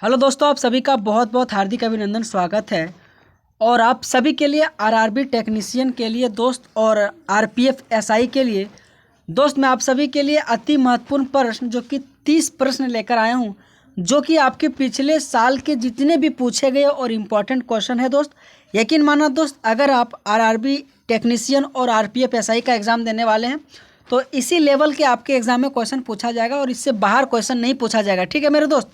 Hello दोस्तों, आप सभी का बहुत बहुत हार्दिक अभिनंदन, स्वागत है। और आप सभी के लिए आरआरबी टेक्नीशियन के लिए दोस्त और आरपीएफ एसआई के लिए दोस्त, मैं आप सभी के लिए अति महत्वपूर्ण प्रश्न जो कि 30 प्रश्न लेकर आया हूं, जो कि आपके पिछले साल के जितने भी पूछे गए और इम्पॉर्टेंट क्वेश्चन है दोस्त। यकीन माना दोस्त, अगर आप आरआरबी टेक्नीशियन और आरपीएफ एसआई का एग्ज़ाम देने वाले हैं तो इसी लेवल के आपके एग्ज़ाम में क्वेश्चन पूछा जाएगा और इससे बाहर क्वेश्चन नहीं पूछा जाएगा। ठीक है मेरे दोस्त,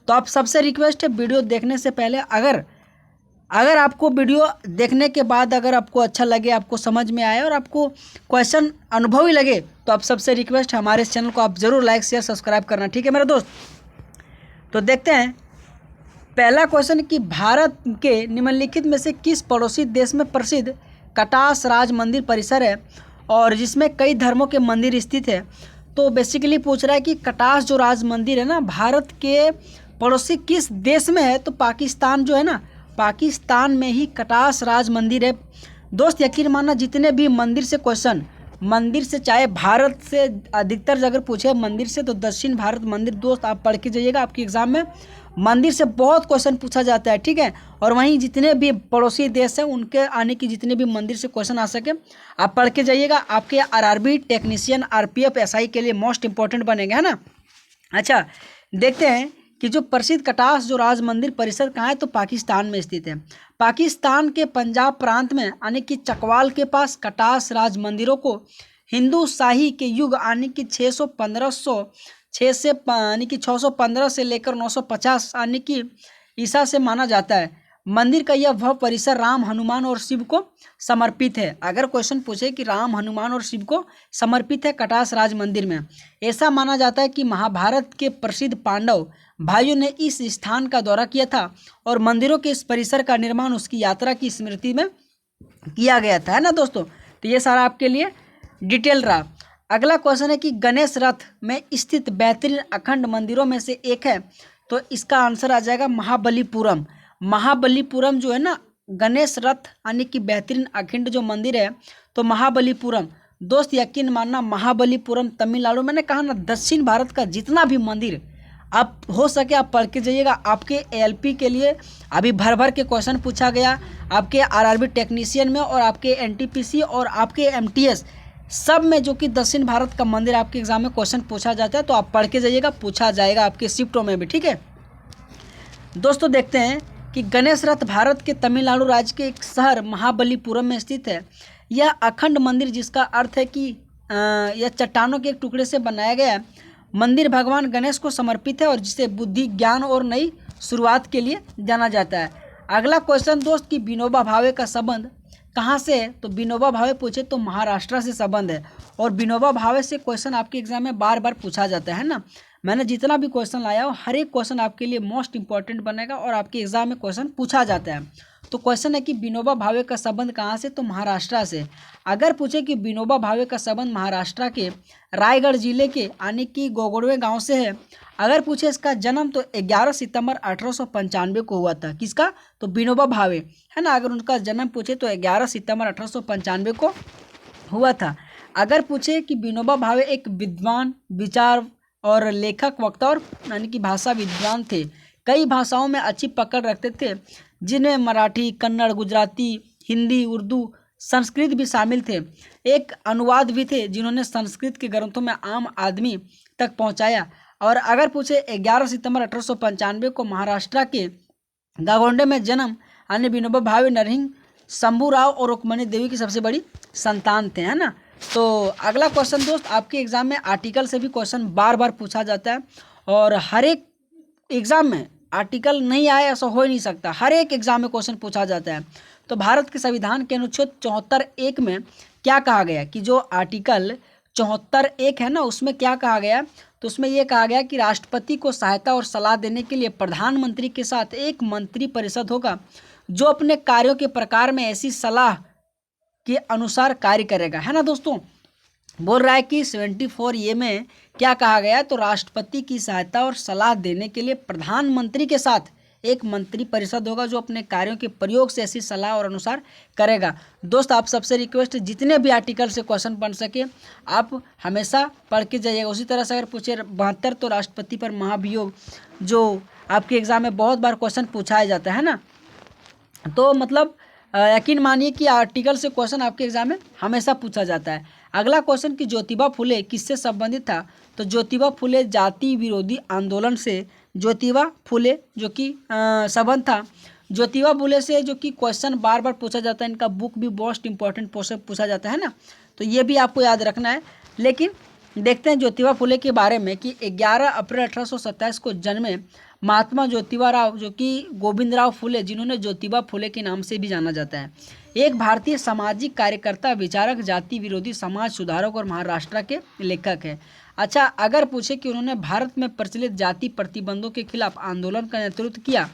तो आप सबसे रिक्वेस्ट है, वीडियो देखने से पहले अगर आपको वीडियो देखने के बाद अगर आपको अच्छा लगे, आपको समझ में आए और आपको क्वेश्चन अनुभवी लगे, तो आप सबसे रिक्वेस्ट है हमारे इस चैनल को आप ज़रूर लाइक शेयर सब्सक्राइब करना। ठीक है मेरे दोस्त, तो देखते हैं पहला क्वेश्चन कि भारत के निम्नलिखित में से किस पड़ोसी देश में प्रसिद्ध कटास राज मंदिर परिसर है और जिसमें कई धर्मों के मंदिर स्थित है। तो बेसिकली पूछ रहा है कि कटास जो राज मंदिर है ना, भारत के पड़ोसी किस देश में है। तो पाकिस्तान जो है ना, पाकिस्तान में ही कटास राज मंदिर है दोस्त। यकीन मानना, जितने भी मंदिर से क्वेश्चन, मंदिर से चाहे भारत से अधिकतर अगर पूछे मंदिर से, तो दक्षिण भारत मंदिर दोस्त आप पढ़ के जाइएगा। आपके एग्जाम में मंदिर से बहुत क्वेश्चन पूछा जाता है। ठीक है, और वहीं जितने भी पड़ोसी देश हैं उनके आने की जितने भी मंदिर से क्वेश्चन आ सके आप पढ़ के जाइएगा। आपके आरआरबी टेक्नीशियन आरपीएफ एसआई के लिए मोस्ट इंपॉर्टेंट बनेंगे, है ना। अच्छा, देखते हैं कि जो प्रसिद्ध कटास जो राज मंदिर परिसर कहाँ है, तो पाकिस्तान में स्थित है। पाकिस्तान के पंजाब प्रांत में यानी कि चकवाल के पास कटास राज मंदिरों को हिंदू शाही के युग यानी कि 615 से लेकर 950 यानी कि ईसा से माना जाता है। मंदिर का यह भव्य परिसर राम, हनुमान और शिव को समर्पित है। अगर क्वेश्चन पूछे कि राम, हनुमान और शिव को समर्पित है कटास राज मंदिर में, ऐसा माना जाता है कि महाभारत के प्रसिद्ध पांडव भाइयों ने इस स्थान का दौरा किया था और मंदिरों के इस परिसर का निर्माण उसकी यात्रा की स्मृति में किया गया था, है ना दोस्तों। तो ये सारा आपके लिए डिटेल रहा। अगला क्वेश्चन है कि गणेश रथ में स्थित बेहतरीन अखंड मंदिरों में से एक है, तो इसका आंसर आ जाएगा महाबलीपुरम। महाबलीपुरम जो है ना, गणेश रथ यानी कि बेहतरीन अखंड जो मंदिर है, तो महाबलीपुरम दोस्त। यकीन मानना, महाबलीपुरम तमिलनाडु, मैंने कहा ना, दक्षिण भारत का जितना भी मंदिर आप हो सके आप पढ़ के जाइएगा। आपके एलपी के लिए अभी भर भर के क्वेश्चन पूछा गया, आपके आरआरबी टेक्नीशियन में और आपके एनटीपीसी और आपके एमटीएस सब में, जो कि दक्षिण भारत का मंदिर आपके एग्जाम में क्वेश्चन पूछा जाता है। तो आप पढ़ के जाइएगा, पूछा जाएगा आपके शिफ्टों में भी। ठीक है दोस्तों, देखते हैं कि गणेश रथ भारत के तमिलनाडु राज्य के एक शहर महाबलीपुरम में स्थित है। यह अखंड मंदिर, जिसका अर्थ है कि यह चट्टानों के एक टुकड़े से बनाया गया है, मंदिर भगवान गणेश को समर्पित है और जिसे बुद्धि, ज्ञान और नई शुरुआत के लिए जाना जाता है। अगला क्वेश्चन दोस्त कि विनोबा भावे का संबंध कहाँ से है। तो विनोबा भावे पूछे तो महाराष्ट्र से संबंध है और विनोबा भावे से क्वेश्चन आपके एग्जाम में बार बार पूछा जाता है ना। मैंने जितना भी क्वेश्चन लाया हो, हर एक क्वेश्चन आपके लिए मोस्ट इंपॉर्टेंट बनेगा और आपके एग्जाम में क्वेश्चन पूछा जाता है। तो क्वेश्चन है कि विनोबा भावे का संबंध कहाँ से, तो महाराष्ट्र से। अगर पूछे कि विनोबा भावे का संबंध महाराष्ट्र के रायगढ़ जिले के यानी कि गोगड़वे गांव से है। अगर पूछे इसका जन्म, तो 11 सितंबर 1895 को हुआ था। किसका, तो विनोबा भावे, है ना। अगर उनका जन्म पूछे तो 11 सितंबर 1895 को हुआ था। अगर पूछे कि विनोबा भावे एक विद्वान, विचार और लेखक, वक्ता और यानी कि भाषा विद्वान थे। कई भाषाओं में अच्छी पकड़ रखते थे, जिनमें मराठी, कन्नड़, गुजराती, हिंदी, उर्दू, संस्कृत भी शामिल थे। एक अनुवाद भी थे जिन्होंने संस्कृत के ग्रंथों में आम आदमी तक पहुंचाया। और अगर पूछे 11 सितंबर 1895 को महाराष्ट्र के गागोंडे में जन्म यानी विनोबा भावे नरसिंह, शंभूराव और रुक्मणी देवी की सबसे बड़ी संतान थे, है ना। तो अगला क्वेश्चन दोस्त, आपके एग्जाम में आर्टिकल से भी क्वेश्चन बार बार पूछा जाता है और हर एक एग्जाम में आर्टिकल नहीं आए ऐसा हो ही नहीं सकता, हर एक एग्जाम में क्वेश्चन पूछा जाता है। तो भारत के संविधान के अनुच्छेद 74(1) में क्या कहा गया कि जो आर्टिकल 74(1) है ना, उसमें क्या कहा गया, तो उसमें यह कहा गया कि राष्ट्रपति को सहायता और सलाह देने के लिए प्रधानमंत्री के साथ एक मंत्री परिषद होगा, जो अपने कार्यों के प्रकार में ऐसी सलाह के अनुसार कार्य करेगा, है ना दोस्तों। बोल रहा है कि 74(a) में क्या कहा गया, तो राष्ट्रपति की सहायता और सलाह देने के लिए प्रधानमंत्री के साथ एक मंत्री परिषद होगा, जो अपने कार्यों के प्रयोग से ऐसी सलाह और अनुसार करेगा। दोस्त, आप सबसे रिक्वेस्ट, जितने भी आर्टिकल से क्वेश्चन बन सके आप हमेशा पढ़ के जाइएगा। उसी तरह से अगर पूछे 72, तो राष्ट्रपति पर महाभियोग जो आपके एग्जाम में बहुत बार क्वेश्चन पूछाया जाता है ना। तो मतलब यकीन मानिए कि आर्टिकल से क्वेश्चन आपके एग्जाम में हमेशा पूछा जाता है। अगला क्वेश्चन कि ज्योतिबा फुले किससे संबंधित था, तो ज्योतिबा फुले जाति विरोधी आंदोलन से ज्योतिबा फुले जो कि संबंध था ज्योतिबा फुले से, जो कि क्वेश्चन बार बार पूछा जाता है। इनका बुक भी मोस्ट इंपॉर्टेंट पूछा जाता है ना, तो ये भी आपको याद रखना है। लेकिन देखते हैं ज्योतिबा फुले के बारे में कि 11 अप्रैल 1827 को जन्मे महात्मा ज्योतिबा राव, जो कि गोविंद राव फुले, जिन्होंने ज्योतिबा फुले के नाम से भी जाना जाता है, एक भारतीय सामाजिक कार्यकर्ता, विचारक, जाति विरोधी, समाज सुधारक और महाराष्ट्र के लेखक है। अच्छा, अगर पूछे कि उन्होंने भारत में प्रचलित जाति प्रतिबंधों के खिलाफ आंदोलन का नेतृत्व किया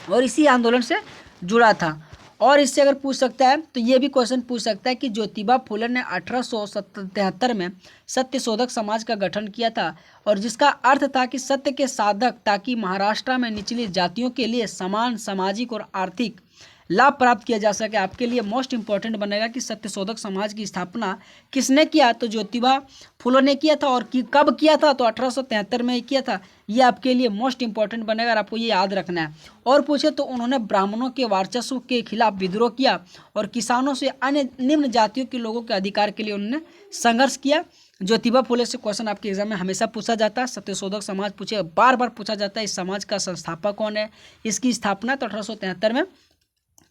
और इसी आंदोलन से जुड़ा था, और इससे अगर पूछ सकता है तो ये भी क्वेश्चन पूछ सकता है कि ज्योतिबा फुले ने 1873 में सत्यशोधक समाज का गठन किया था, और जिसका अर्थ था कि सत्य के साधक, ताकि महाराष्ट्र में निचली जातियों के लिए समान सामाजिक और आर्थिक लाभ प्राप्त किया जा सके। आपके लिए मोस्ट इंपॉर्टेंट बनेगा कि सत्यशोधक समाज की स्थापना किसने किया, तो ज्योतिबा फुले ने किया था, और कब किया था, तो 1873 में किया था। ये आपके लिए मोस्ट इंपॉर्टेंट बनेगा और आपको ये याद रखना है। और पूछे तो उन्होंने ब्राह्मणों के वर्चस्व के खिलाफ विद्रोह किया और किसानों से अन्य निम्न जातियों के लोगों के अधिकार के लिए उन्होंने संघर्ष किया। ज्योतिबा फुले से क्वेश्चन आपके एग्जाम में हमेशा पूछा जाता है। सत्यशोधक समाज पूछे, बार बार पूछा जाता है इस समाज का संस्थापक कौन है, इसकी स्थापना तो 1873 में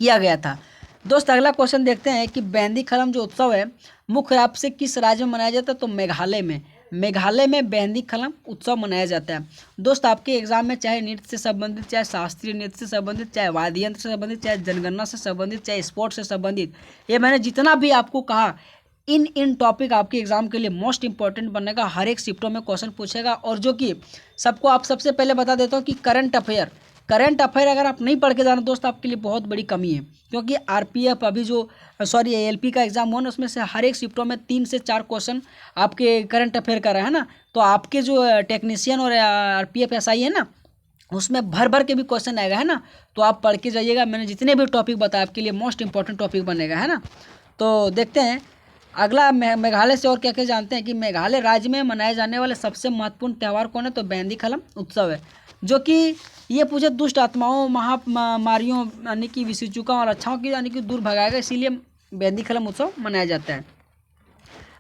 किया गया था। दोस्त अगला क्वेश्चन देखते हैं कि बैंदी खलम जो उत्सव है मुख्य रूप से किस राज्य में मनाया जाता है, तो मेघालय में। मेघालय में बैंदी खलम उत्सव मनाया जाता है। दोस्त आपके एग्जाम में चाहे नृत्य से संबंधित, चाहे शास्त्रीय नृत्य से संबंधित, चाहे वाद्य यंत्र से संबंधित, चाहे जनगणना से संबंधित, चाहे स्पोर्ट्स से संबंधित, ये मैंने जितना भी आपको कहा इन टॉपिक आपके एग्जाम के लिए मोस्ट इंपॉर्टेंट बनेगा। हर एक शिफ्टों में क्वेश्चन पूछेगा, और जो कि सबको आप सबसे पहले बता देता हूँ कि करंट अफेयर अगर आप नहीं पढ़ के जाना दोस्त, आपके लिए बहुत बड़ी कमी है, क्योंकि आरपीएफ अभी जो एएलपी का एग्जाम हुआ ना, उसमें से हर एक शिफ्टों में 3 से 4 क्वेश्चन आपके करंट अफेयर का रहा है ना। तो आपके जो टेक्नीशियन और आरपीएफ एसआई है ना, उसमें भर भर के भी क्वेश्चन आएगा है ना, तो आप पढ़ के जाइएगा। मैंने जितने भी टॉपिक बताया आपके लिए मोस्ट इंपॉर्टेंट टॉपिक बनेगा है ना। तो देखते हैं अगला मेघालय से और क्या क्या जानते हैं कि मेघालय राज्य में मनाए जाने वाले सबसे महत्वपूर्ण त्यौहार कौन है, तो बैंदी खलम उत्सव है, जो कि ये पूछे दुष्ट आत्माओं, महामारियों यानी कि विषुचुका और अच्छाओं की यानी कि दूर भगाएगा, इसीलिए बैंदी खलम उत्सव मनाया जाता है।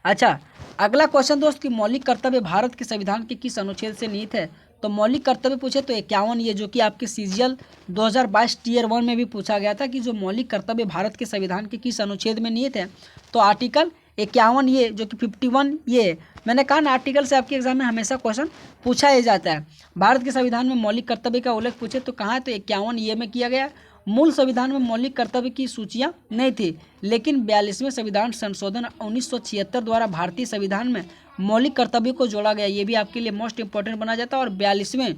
अच्छा, अगला क्वेश्चन दोस्त कि मौलिक कर्तव्य भारत के संविधान के किस अनुच्छेद से निहित है, तो मौलिक कर्तव्य पूछे तो 51, ये जो कि आपके सीजीएल 2022 टीयर 1 में भी पूछा गया था कि जो मौलिक कर्तव्य भारत के संविधान के किस अनुच्छेद में निहित है, तो आर्टिकल 51, ये जो कि 51, ये मैंने कहा ना आर्टिकल से आपके एग्जाम में हमेशा क्वेश्चन पूछा ही जाता है। भारत के संविधान में मौलिक कर्तव्य का उल्लेख पूछे तो कहाँ है, तो 51 ये में किया गया। मूल संविधान में मौलिक कर्तव्य की सूचियाँ नहीं थी, लेकिन 42वें संविधान संशोधन 1976 द्वारा भारतीय संविधान में मौलिक कर्तव्य को जोड़ा गया। ये भी आपके लिए मोस्ट इंपॉर्टेंट बना जाता है। और 42वें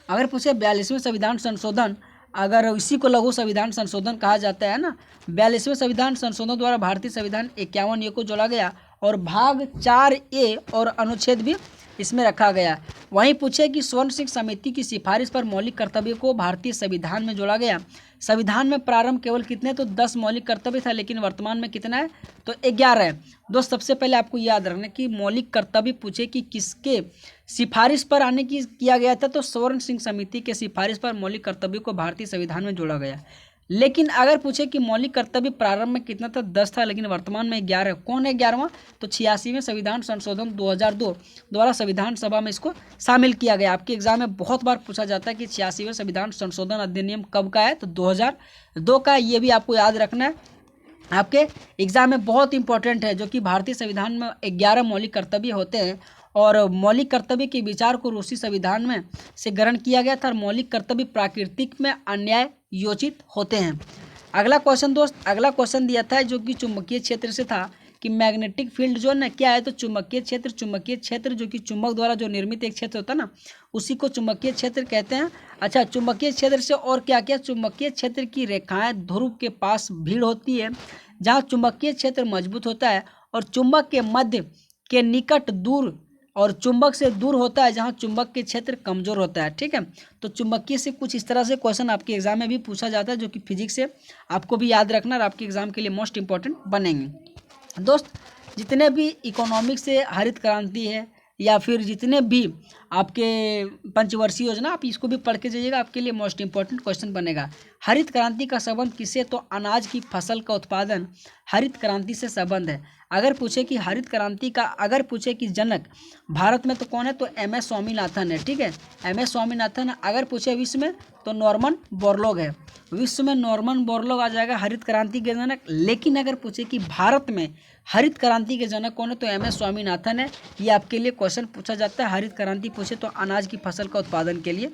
अगर पूछे 42वें संविधान संशोधन, अगर इसी को लघु संविधान संशोधन कहा जाता है ना, 42वें संविधान संशोधन द्वारा भारतीय संविधान 51 ए को जोड़ा गया, और भाग 4A और अनुच्छेद भी इसमें रखा गया। वहीं पूछे कि स्वर्ण सिंह समिति की सिफारिश पर मौलिक कर्तव्य को भारतीय संविधान में जोड़ा गया। संविधान में प्रारंभ केवल कितने, तो 10 मौलिक कर्तव्य था, लेकिन वर्तमान में कितना है, तो 11 है। दोस्त सबसे पहले आपको याद रखना कि मौलिक कर्तव्य पूछे कि किसके सिफारिश पर आने की किया गया था, तो स्वर्ण सिंह समिति के सिफारिश पर मौलिक कर्तव्य को भारतीय संविधान में जोड़ा गया। लेकिन अगर पूछे कि मौलिक कर्तव्य प्रारंभ में कितना था, 10 था, लेकिन वर्तमान में 11 है। कौन है 11वां, तो 86वें संविधान संशोधन 2002 द्वारा संविधान सभा में इसको शामिल किया गया। आपके एग्जाम में बहुत बार पूछा जाता है कि 86वें संविधान संशोधन अधिनियम कब का है, तो 2002 का है। ये भी आपको याद रखना है, आपके एग्जाम में बहुत इंपॉर्टेंट है, जो कि भारतीय संविधान में 11 मौलिक कर्तव्य होते हैं, और मौलिक कर्तव्य के विचार को रूसी संविधान में से ग्रहण किया गया था। और मौलिक कर्तव्य प्राकृतिक में अन्याय योजित होते हैं। अगला क्वेश्चन दोस्त, अगला क्वेश्चन दिया था जो कि चुंबकीय क्षेत्र से था कि मैग्नेटिक फील्ड जो है ना क्या है, तो चुंबकीय क्षेत्र जो कि चुंबक द्वारा जो निर्मित एक क्षेत्र होता है ना, उसी को चुंबकीय क्षेत्र कहते हैं। अच्छा, चुंबकीय क्षेत्र से और क्या क्या, चुंबकीय क्षेत्र की रेखाएं ध्रुव के पास भीड़ होती है, जहाँ चुंबकीय क्षेत्र मजबूत होता है, और चुंबक के मध्य के निकट दूर और चुंबक से दूर होता है, जहाँ चुंबक के क्षेत्र कमजोर होता है। ठीक है, तो चुंबकीय से कुछ इस तरह से क्वेश्चन आपके एग्जाम में भी पूछा जाता है, जो कि फिजिक्स से आपको भी याद रखना और आपके एग्जाम के लिए मोस्ट इंपॉर्टेंट बनेंगे। दोस्त जितने भी इकोनॉमिक्स से हरित क्रांति है, या फिर जितने भी आपके पंचवर्षीय योजना, आप इसको भी पढ़ के जाइएगा, आपके लिए मोस्ट इंपॉर्टेंट क्वेश्चन बनेगा। हरित क्रांति का संबंध किससे? तो अनाज की फसल का उत्पादन हरित क्रांति से संबंध है। अगर पूछे कि हरित क्रांति का, अगर पूछे कि जनक भारत में तो कौन है? तो MS स्वामीनाथन है, ठीक है, MS स्वामीनाथन है। अगर पूछे विश्व में तो नॉर्मन बोरलॉग है, विश्व में नॉर्मन बोरलॉग आ जाएगा हरित क्रांति के जनक। लेकिन अगर पूछे कि भारत में हरित क्रांति के जनक कौन है? तो MS स्वामीनाथन है। ये आपके लिए क्वेश्चन पूछा जाता है। हरित क्रांति पूछे तो अनाज की फसल का उत्पादन के लिए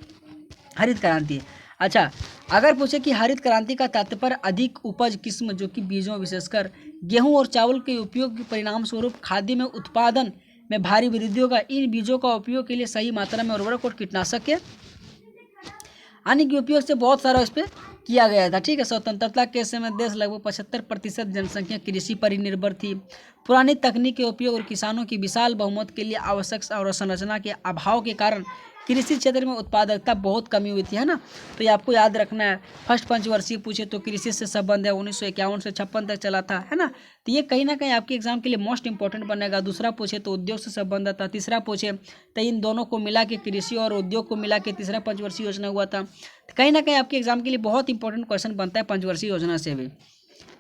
हरित क्रांति है। अच्छा, अगर पूछे कि हरित क्रांति का तात्पर्य अधिक उपज किस्म, जो कि बीजों विशेषकर गेहूं और चावल के उपयोग के परिणाम स्वरूप खाद्य में उत्पादन में भारी वृद्धि होगा। इन बीजों का उपयोग के लिए सही मात्रा में उर्वरक और कीटनाशक के अन्य के उपयोग से बहुत सारा इस पर किया गया था, ठीक है। स्वतंत्रता के समय देश लगभग 75% जनसंख्या कृषि पर ही निर्भर थी। पुरानी तकनीक के उपयोग और किसानों की विशाल बहुमत के लिए आवश्यक अवसंरचना के अभाव के कारण कृषि क्षेत्र में उत्पादकता बहुत कमी हुई थी, है ना। तो ये आपको याद रखना है। फर्स्ट पंचवर्षीय पूछे तो कृषि से संबंध है, 1951 से 56 तक चला था, है ना। तो ये कहीं ना कहीं आपके एग्जाम के लिए मोस्ट इंपॉर्टेंट बनेगा। दूसरा पूछे तो उद्योग से संबंध था। तीसरा पूछे तो इन दोनों को मिला के, कृषि और उद्योग को मिला के तीसरा पंचवर्षीय योजना हुआ था। तो कहीं ना कहीं आपके एग्जाम के लिए बहुत इंपॉर्टेंट क्वेश्चन बनता है पंचवर्षीय योजना से भी।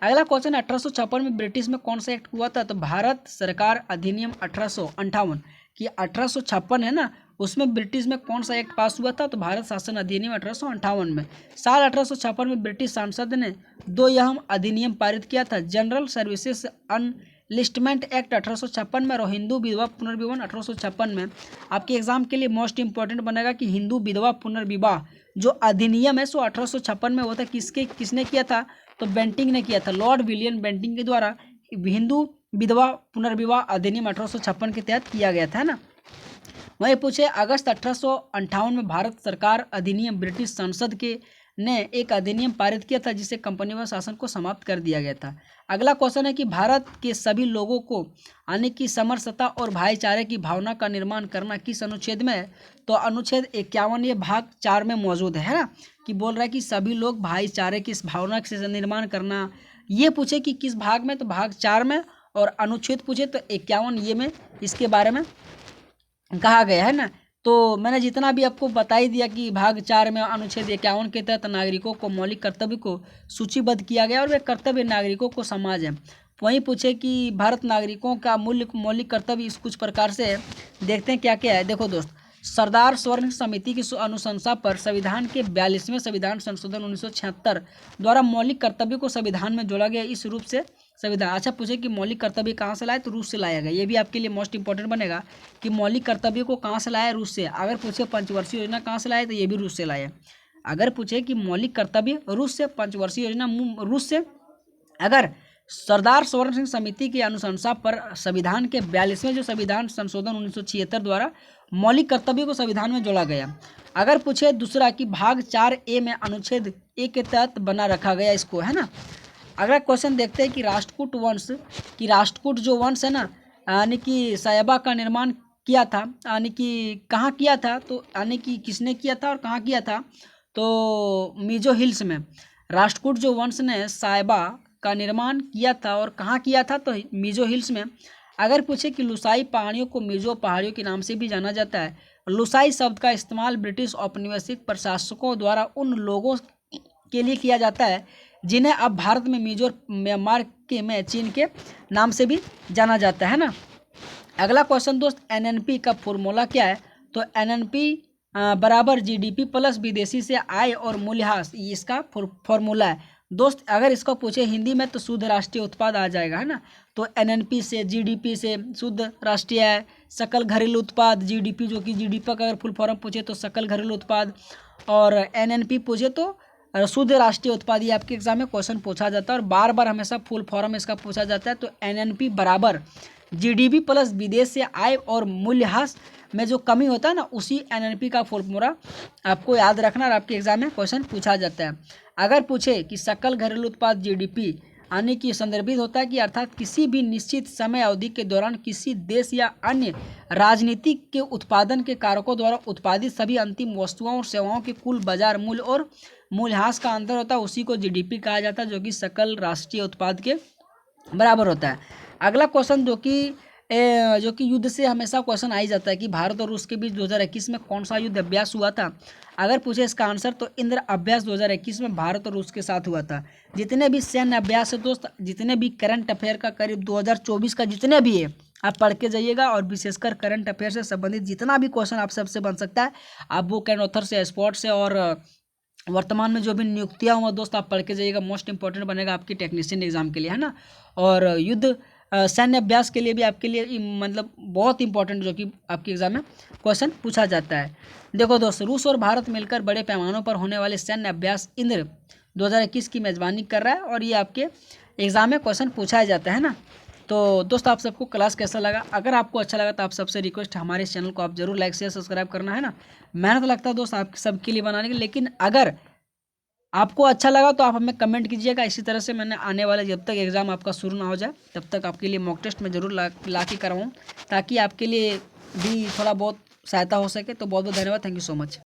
अगला क्वेश्चन, 1856 में ब्रिटिश में कौन सा एक्ट हुआ था? तो भारत सरकार अधिनियम 1858 कि 1856 है ना, उसमें ब्रिटिश में कौन सा एक्ट पास हुआ था? तो भारत शासन अधिनियम 1858 में। साल 1856 में ब्रिटिश सांसद ने 2 अहम अधिनियम पारित किया था। जनरल सर्विसेज अनलिस्टमेंट एक्ट 1856 में और हिंदू विधवा पुनर्विवाह 1856 में। आपके एग्जाम के लिए मोस्ट इंपॉर्टेंट बनेगा कि हिंदू विधवा पुनर्विवाह जो अधिनियम है सो 1856 में हुआ था। किसने किया था? तो बेंटिंग ने किया था, लॉर्ड विलियम बेंटिंग के द्वारा हिंदू विधवा पुनर्विवाह अधिनियम 1856 के तहत किया गया था, है ना। वहीं पूछे अगस्त 1858 में भारत सरकार अधिनियम, ब्रिटिश संसद के ने एक अधिनियम पारित किया था जिसे कंपनीवाद शासन को समाप्त कर दिया गया था। अगला क्वेश्चन है कि भारत के सभी लोगों को आने की समरसता और भाईचारे की भावना का निर्माण करना किस अनुच्छेद में है? तो अनुच्छेद 51 ये भाग 4 में मौजूद है ना, कि बोल रहा है कि सभी लोग भाईचारे की इस भावना से निर्माण करना। ये पूछे कि किस भाग में? तो भाग 4 में। और अनुच्छेद पूछे तो 51 ये में इसके बारे में कहा गया है ना। तो मैंने जितना भी आपको बता ही दिया कि भाग 4 में अनुच्छेद 51 के तहत नागरिकों को मौलिक कर्तव्य को सूचीबद्ध किया गया और वे कर्तव्य नागरिकों को समाज है। वहीं पूछे कि भारत नागरिकों का मौलिक कर्तव्य इस कुछ प्रकार से है। देखते हैं क्या क्या है। देखो दोस्त, सरदार स्वर्ण समिति की अनुशंसा पर संविधान के 42वें संविधान संशोधन 1976 द्वारा मौलिक कर्तव्य को संविधान में जोड़ा गया। इस रूप से संविधान। अच्छा, पूछे कि मौलिक कर्तव्य कहाँ से लाए? तो रूस से लाया गया। ये भी आपके लिए मोस्ट इंपॉर्टेंट बनेगा कि मौलिक कर्तव्य को कहाँ से लाया? रूस से। अगर पूछे पंचवर्षीय योजना कहाँ से लाए? तो ये भी रूस से लाए। अगर पूछे कि मौलिक कर्तव्य रूस से, पंचवर्षीय योजना रूस से। अगर सरदार स्वर्ण सिंह समिति की अनुशंसा पर संविधान के 42वें जो संविधान संशोधन 1976 द्वारा मौलिक कर्तव्य को संविधान में जोड़ा गया। अगर पूछे दूसरा कि भाग 4A में अनुच्छेद 1 के तहत बना रखा गया इसको, है ना। अगला क्वेश्चन देखते हैं कि राष्ट्रकूट जो वंश है ना, यानी कि सायबा का निर्माण किया था, यानी कि कहाँ किया था? तो यानी कि किसने किया था और कहाँ किया था? तो मिजो हिल्स में। राष्ट्रकूट जो वंश ने सायबा का निर्माण किया था और कहाँ किया था? तो मिजो हिल्स में। अगर पूछे कि लुसाई पहाड़ियों को मिजो पहाड़ियों के नाम से भी जाना जाता है। लुसाई शब्द का इस्तेमाल ब्रिटिश औपनिवेशिक प्रशासकों द्वारा उन लोगों के लिए किया जाता है जिन्हें अब भारत में मिजो म्यांमार के में चीन के नाम से भी जाना जाता है ना। अगला क्वेश्चन दोस्त, NNP का फॉर्मूला क्या है? तो NNP बराबर GDP प्लस विदेशी से आय और मूल्यह्रास, इसका फॉर्मूला है दोस्त। अगर इसको पूछे हिंदी में तो शुद्ध राष्ट्रीय उत्पाद आ जाएगा, है ना। तो NNP से, GDP से शुद्ध राष्ट्रीय आय, सकल घरेलू उत्पाद GDP, जो कि GDP का अगर फुल फॉर्म पूछे तो सकल घरेलू उत्पाद, और NNP पूछे तो शुद्ध राष्ट्रीय उत्पाद। ये आपके एग्जाम में क्वेश्चन पूछा जाता है और बार बार हमेशा फुल फॉर्म इसका पूछा जाता है। तो NNP बराबर GDP प्लस विदेश से आय और मूल्यह्रास में जो कमी होता है ना, उसी NNP का फॉर्मूला आपको याद रखना और आपके एग्जाम में क्वेश्चन पूछा जाता है। अगर पूछे कि सकल घरेलू उत्पाद GDP आने की संदर्भित होता है कि अर्थात किसी भी निश्चित समय अवधि के दौरान किसी देश या अन्य राजनीतिक के उत्पादन के कारकों द्वारा उत्पादित सभी अंतिम वस्तुओं और सेवाओं के कुल बाजार मूल्य और मूल्यह्रास का अंतर होता है, उसी को GDP कहा जाता है, जो कि सकल राष्ट्रीय उत्पाद के बराबर होता है। अगला क्वेश्चन जो कि जो कि युद्ध से हमेशा क्वेश्चन आ ही जाता है कि भारत और रूस के बीच 2021 में कौन सा युद्ध अभ्यास हुआ था। अगर पूछे इसका आंसर तो इंद्र अभ्यास 2021 में भारत और रूस के साथ हुआ था। जितने भी सैन्य अभ्यास है दोस्त, जितने भी करंट अफेयर का करीब 2024 का जितने भी है आप पढ़ के जाइएगा, और विशेषकर करंट अफेयर से संबंधित जितना भी क्वेश्चन आप सबसे बन सकता है, आप बुक एंड ऑथर से, स्पॉट से, और वर्तमान में जो भी नियुक्तियां हुआ दोस्त आप पढ़ के जाइएगा। मोस्ट इंपॉर्टेंट बनेगा आपकी टेक्नीशियन एग्जाम के लिए, है ना। और युद्ध सैन्य अभ्यास के लिए भी आपके लिए मतलब बहुत इंपॉर्टेंट, जो कि आपके एग्जाम में क्वेश्चन पूछा जाता है। देखो दोस्त, रूस और भारत मिलकर बड़े पैमानों पर होने वाले सैन्य अभ्यास इंद्र 2021 की मेजबानी कर रहा है, और ये आपके एग्जाम में क्वेश्चन पूछा जाता है ना। तो दोस्त आप सबको क्लास कैसा लगा? अगर आपको अच्छा लगा तो आप सबसे रिक्वेस्ट है हमारे चैनल को आप जरूर लाइक शेयर सब्सक्राइब करना, है ना। मेहनत लगता है दोस्त आप सबके लिए बनाने की, लेकिन अगर आपको अच्छा लगा तो आप हमें कमेंट कीजिएगा। इसी तरह से मैंने आने वाले जब तक एग्ज़ाम आपका शुरू ना हो जाए तब तक आपके लिए मॉक टेस्ट में ज़रूर ला के करवाऊँ, ताकि आपके लिए भी थोड़ा बहुत सहायता हो सके। तो बहुत बहुत धन्यवाद, थैंक यू सो मच।